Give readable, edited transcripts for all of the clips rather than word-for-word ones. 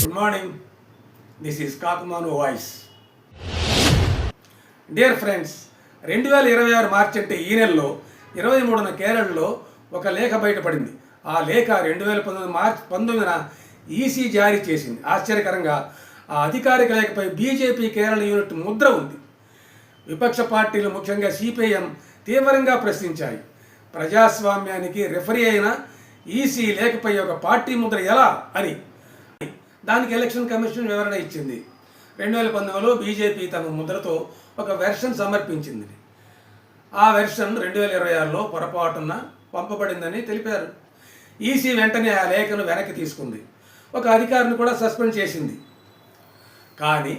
Good morning. This is Kakumanu voice. Dear friends, 2026 మార్చి అంటే ఈ నెలలో 23న కేరళలో ఒక లేఖ బయటపడింది. ఆ లేఖ 2019 మార్చి 19న ఈసీ జారీ చేసింది. ఆశ్చర్యకరంగా ఆ అధికారిక లేఖపై బీజేపీ కేరళ యూనిట్ ముద్ర ఉంది. విపక్ష పార్టీలు ముఖ్యంగా సిపిఐఎం తీవ్రంగా ప్రశ్నించాయి. ప్రజాస్వామ్యానికి రెఫరీ అయిన ఈసీ లేఖపై ఒక పార్టీ ముద్ర ఎలా అని. దానికి ఎలక్షన్ కమిషన్ వివరణ ఇచ్చింది. 2019లో బీజేపీ తన ముద్రతో ఒక వెర్షన్ సమర్పించింది. ఆ వెర్షన్ 2026లో పొరపాటున పంపబడిందని తెలిపారు. ఈసీ వెంటనే ఆ లేఖను వెనక్కి తీసుకుంది. ఒక అధికారిని కూడా సస్పెండ్ చేసింది. కానీ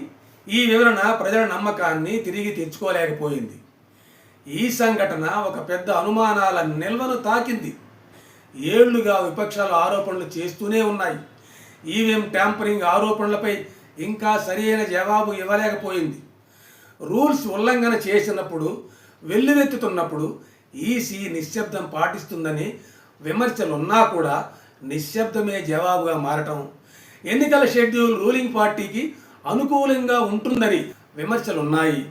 ఈ వివరణ ప్రజల నమ్మకాన్ని తిరిగి తెచ్చుకోలేకపోయింది. ఈ సంఘటన ఒక పెద్ద అనుమానాల నిల్వను తాకింది. ఏళ్లుగా విపక్షాలు ఆరోపణలు చేస్తూనే ఉన్నాయి. ఈవీఎం ట్యాంపరింగ్ ఆరోపణలపై ఇంకా సరైన జవాబు ఇవ్వలేకపోయింది. రూల్స్ ఉల్లంఘన చేసినప్పుడు, వెల్లువెత్తుతున్నప్పుడు ఈసీ నిశ్శబ్దం పాటిస్తుందని విమర్శలున్నా కూడా నిశ్శబ్దమే జవాబుగా మారటం, ఎన్నికల షెడ్యూల్ రూలింగ్ పార్టీకి అనుకూలంగా ఉంటుందని విమర్శలున్నాయి.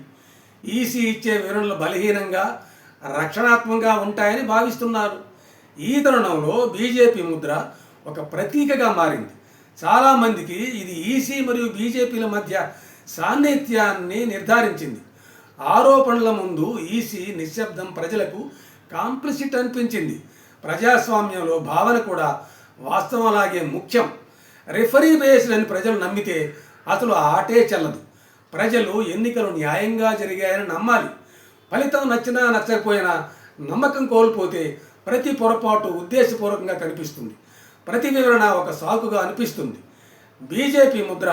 ఈసీ ఇచ్చే వివరణలు బలహీనంగా, రక్షణాత్మకంగా ఉంటాయని భావిస్తున్నారు. ఈ తరుణంలో బీజేపీ ముద్ర ఒక ప్రతీకగా మారింది. చాలామందికి ఇది ఈసీ మరియు బీజేపీల మధ్య సాన్నిహిత్యాన్ని నిర్ధారించింది. ఆరోపణల ముందు ఈసీ నిశ్శబ్దం ప్రజలకు కాంప్లిసిట్ అనిపించింది. ప్రజాస్వామ్యంలో భావన కూడా వాస్తవం అలాగే ముఖ్యం. రెఫరీ బేస్డ్ అని ప్రజలు నమ్మితే అసలు ఆటే చెల్లదు. ప్రజలు ఎన్నికలు న్యాయంగా జరిగాయని నమ్మాలి. ఫలితం నచ్చినా నచ్చకపోయినా నమ్మకం కోల్పోతే ప్రతి పొరపాటు ఉద్దేశపూర్వకంగా కనిపిస్తుంది. ప్రతి వివరణ ఒక సాకుగా అనిపిస్తుంది. బీజేపీ ముద్ర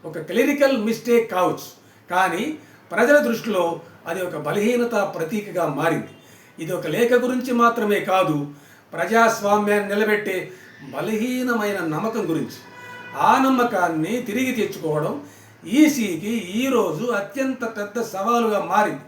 ఒక క్లరికల్ మిస్టేక్ కావచ్చు, కానీ ప్రజల దృష్టిలో అది ఒక బలహీనత ప్రతీకగా మారింది. ఇది ఒక లేఖ గురించి మాత్రమే కాదు, ప్రజాస్వామ్యాన్ని నిలబెట్టే బలహీనమైన నమ్మకం గురించి. ఆ నమ్మకాన్ని తిరిగి తెచ్చుకోవడం ఈసీకి ఈరోజు అత్యంత పెద్ద సవాలుగా మారింది.